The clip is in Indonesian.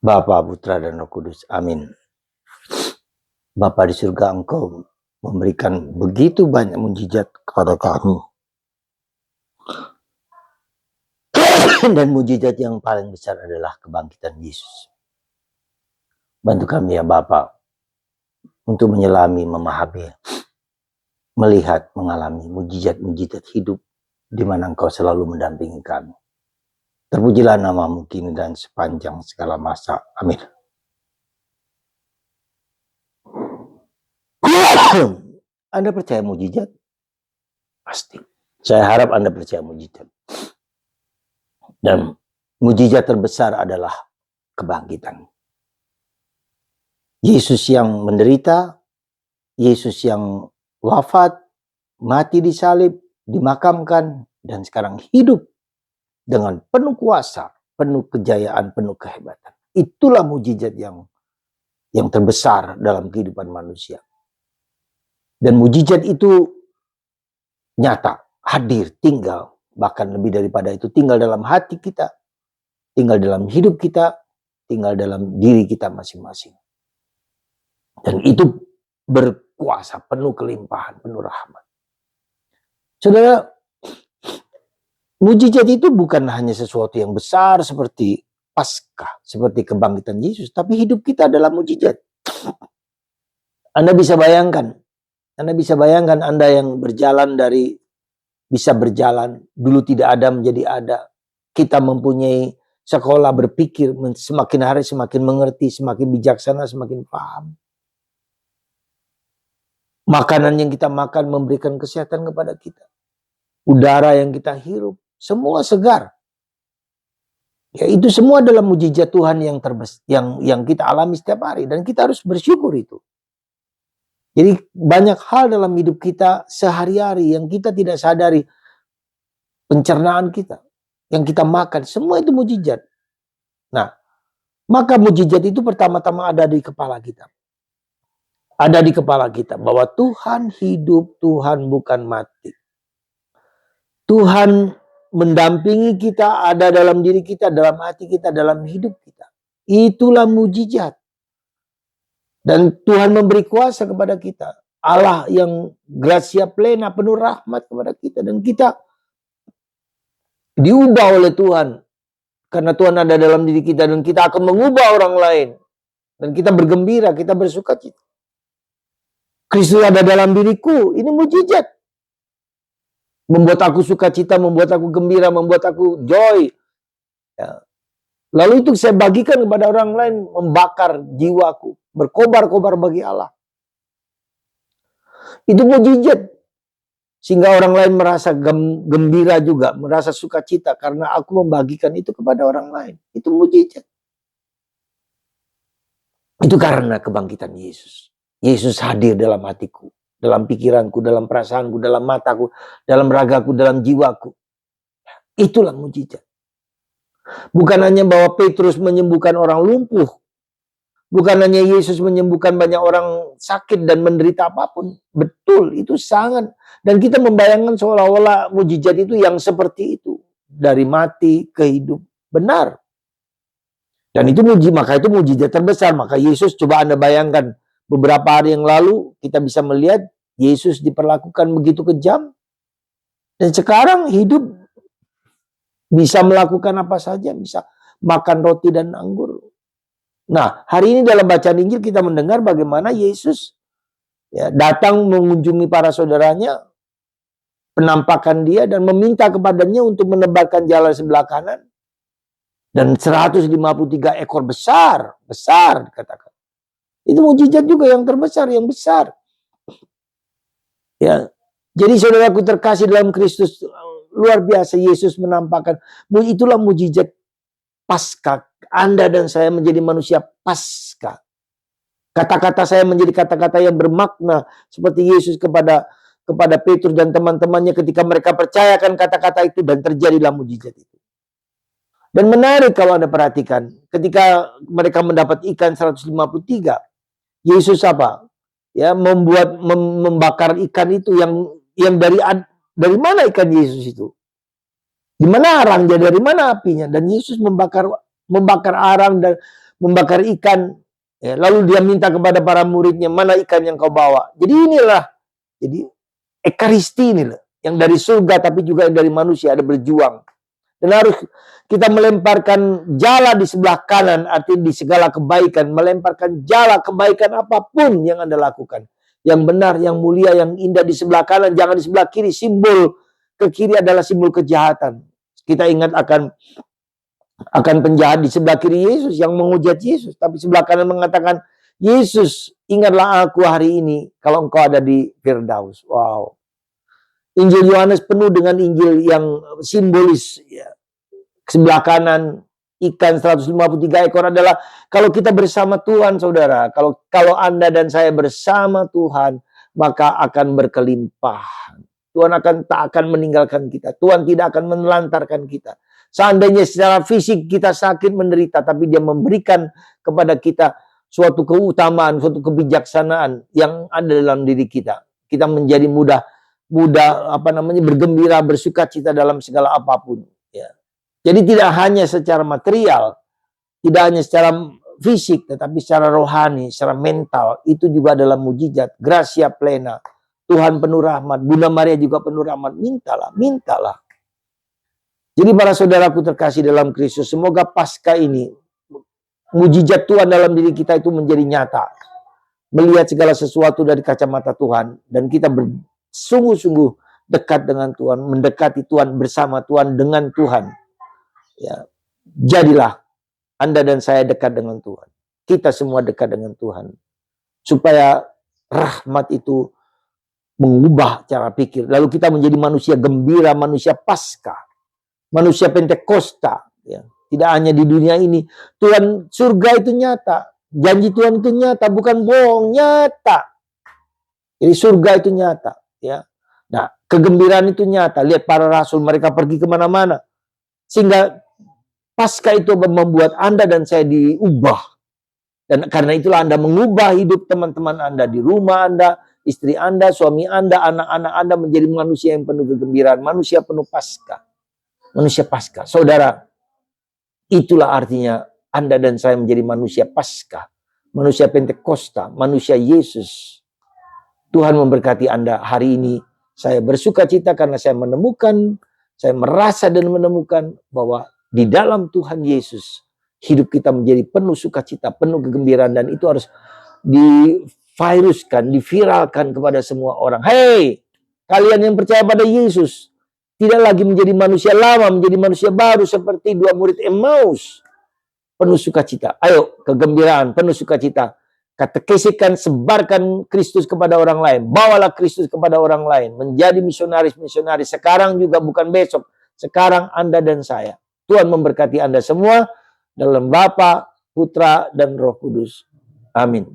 Bapa, Putra, dan Roh Kudus. Amin. Bapa di surga, Engkau memberikan begitu banyak mujizat kepada kami. Dan mujizat yang paling besar adalah kebangkitan Yesus. Bantu kami ya Bapa untuk menyelami, memahami, melihat, mengalami mujizat-mujizat hidup di mana Engkau selalu mendampingi kami. Terpujilah namamu kini dan sepanjang segala masa. Amin. Anda percaya mujizat? Pasti. Saya harap Anda percaya mujizat. Dan mujizat terbesar adalah kebangkitan. Yesus yang menderita, Yesus yang wafat, mati di salib, dimakamkan, dan sekarang hidup dengan penuh kuasa, penuh kejayaan, penuh kehebatan. Itulah mujizat yang terbesar dalam kehidupan manusia. Dan mujizat itu nyata, hadir, tinggal, bahkan lebih daripada itu, tinggal dalam hati kita, tinggal dalam hidup kita, tinggal dalam diri kita masing-masing. Dan itu berkuasa, penuh kelimpahan, penuh rahmat. Saudara, mujizat itu bukan hanya sesuatu yang besar seperti Paskah, seperti kebangkitan Yesus, tapi hidup kita adalah mujizat. Anda bisa bayangkan Anda yang berjalan bisa berjalan, dulu tidak ada menjadi ada. Kita mempunyai sekolah berpikir, semakin hari semakin mengerti, semakin bijaksana, semakin paham. Makanan yang kita makan memberikan kesehatan kepada kita. Udara yang kita hirup, semua segar. Ya, itu semua adalah mujizat Tuhan yang kita alami setiap hari, dan kita harus bersyukur itu. Jadi banyak hal dalam hidup kita sehari-hari yang kita tidak sadari, pencernaan kita, yang kita makan, semua itu mujizat. Nah, maka mujizat itu pertama-tama ada di kepala kita. Ada di kepala kita bahwa Tuhan hidup, Tuhan bukan mati. Tuhan mendampingi kita, ada dalam diri kita, dalam hati kita, dalam hidup kita. Itulah mujizat. Dan Tuhan memberi kuasa kepada kita. Allah yang gracia plena, penuh rahmat kepada kita. Dan kita diubah oleh Tuhan. Karena Tuhan ada dalam diri kita. Dan kita akan mengubah orang lain. Dan kita bergembira, kita bersukacita. Kristus ada dalam diriku. Ini mujizat. Membuat aku sukacita, membuat aku gembira, membuat aku joy. Ya. Lalu itu saya bagikan kepada orang lain, membakar jiwaku, berkobar-kobar bagi Allah. Itu mujizat. Sehingga orang lain merasa gembira juga, merasa sukacita karena aku membagikan itu kepada orang lain. Itu mujizat. Itu karena kebangkitan Yesus. Yesus hadir dalam hatiku, dalam pikiranku, dalam perasaanku, dalam mataku, dalam ragaku, dalam jiwaku. Itulah mujizat. Bukan hanya bahwa Petrus menyembuhkan orang lumpuh. Bukan hanya Yesus menyembuhkan banyak orang sakit dan menderita apapun. Betul, itu sangat. Dan kita membayangkan seolah-olah mujizat itu yang seperti itu. Dari mati ke hidup. Benar. Dan itu maka itu mujizat terbesar. Maka Yesus, coba Anda bayangkan, beberapa hari yang lalu kita bisa melihat Yesus diperlakukan begitu kejam. Dan sekarang hidup bisa melakukan apa saja, bisa makan roti dan anggur. Nah, hari ini dalam bacaan Injil kita mendengar bagaimana Yesus datang mengunjungi para saudaranya, penampakan dia dan meminta kepadanya untuk menebarkan jalan sebelah kanan. Dan 153 ekor besar dikatakan. Itu mujizat juga yang terbesar, yang besar. Ya. Jadi saudaraku terkasih dalam Kristus, luar biasa Yesus menampakkan. Itulah mujizat Paskah. Anda dan saya menjadi manusia Paskah. Kata-kata saya menjadi kata-kata yang bermakna seperti Yesus kepada Petrus dan teman-temannya ketika mereka percayakan kata-kata itu dan terjadilah mujizat itu. Dan menarik kalau Anda perhatikan, ketika mereka mendapat ikan 153, Yesus apa? Ya, membakar ikan itu yang dari mana ikan Yesus itu? Di mana arangnya, dari mana apinya? Dan Yesus membakar arang dan membakar ikan. Ya, lalu dia minta kepada para muridnya, mana ikan yang kau bawa? Jadi inilah, jadi ekaristi inilah, yang dari surga tapi juga yang dari manusia, ada berjuang. Dan harus kita melemparkan jala di sebelah kanan, artinya di segala kebaikan, melemparkan jala kebaikan apapun yang Anda lakukan. Yang benar, yang mulia, yang indah di sebelah kanan, jangan di sebelah kiri. Simbol ke kiri adalah simbol kejahatan. Kita ingat akan penjahat di sebelah kiri Yesus yang menghujat Yesus. Tapi sebelah kanan mengatakan, Yesus, ingatlah aku hari ini kalau engkau ada di Firdaus. Wow. Injil Yohanes penuh dengan Injil yang simbolis. Ya. Sebelah kanan ikan 153 ekor adalah kalau kita bersama Tuhan, saudara. Kalau Anda dan saya bersama Tuhan, maka akan berkelimpahan. Tuhan tak akan meninggalkan kita. Tuhan tidak akan menelantarkan kita. Seandainya secara fisik kita sakit menderita, tapi Dia memberikan kepada kita suatu keutamaan, suatu kebijaksanaan yang ada dalam diri kita. Kita menjadi mudah bergembira, bersukacita dalam segala apapun. Ya. Jadi tidak hanya secara material, tidak hanya secara fisik, tetapi secara rohani, secara mental, itu juga adalah mujizat. Gracia plena. Tuhan penuh rahmat. Bunda Maria juga penuh rahmat. Mintalah. Jadi para saudaraku terkasih dalam Kristus, semoga Paskah ini, mujizat Tuhan dalam diri kita itu menjadi nyata. Melihat segala sesuatu dari kacamata Tuhan. Dan kita sungguh-sungguh dekat dengan Tuhan, mendekati Tuhan, bersama Tuhan, dengan Tuhan. Ya, jadilah Anda dan saya dekat dengan Tuhan. Kita semua dekat dengan Tuhan. Supaya rahmat itu mengubah cara pikir. Lalu kita menjadi manusia gembira, manusia Paskah, manusia Pentakosta. Ya. Tidak hanya di dunia ini. Tuhan, surga itu nyata. Janji Tuhan itu nyata, bukan bohong, nyata. Jadi surga itu nyata. Ya. Nah, kegembiraan itu nyata. Lihat para rasul, mereka pergi kemana-mana. Sehingga Paskah itu membuat Anda dan saya diubah. Dan karena itulah Anda mengubah hidup teman-teman Anda di rumah Anda, istri Anda, suami Anda, anak-anak Anda menjadi manusia yang penuh kegembiraan. Manusia penuh Paskah. Manusia Paskah. Saudara, itulah artinya Anda dan saya menjadi manusia Paskah. Manusia Pentakosta, manusia Yesus. Tuhan memberkati Anda hari ini. Saya bersuka cita karena saya merasa dan menemukan bahwa di dalam Tuhan Yesus, hidup kita menjadi penuh sukacita, penuh kegembiraan. Dan itu harus diviruskan, diviralkan kepada semua orang. Hei, kalian yang percaya pada Yesus, tidak lagi menjadi manusia lama, menjadi manusia baru seperti dua murid Emmaus. Penuh sukacita. Ayo, kegembiraan, penuh sukacita. Katekesikan, sebarkan Kristus kepada orang lain. Bawalah Kristus kepada orang lain. Menjadi misionaris-misionaris. Sekarang juga, bukan besok. Sekarang Anda dan saya. Tuhan memberkati Anda semua. Dalam Bapa, Putra, dan Roh Kudus. Amin.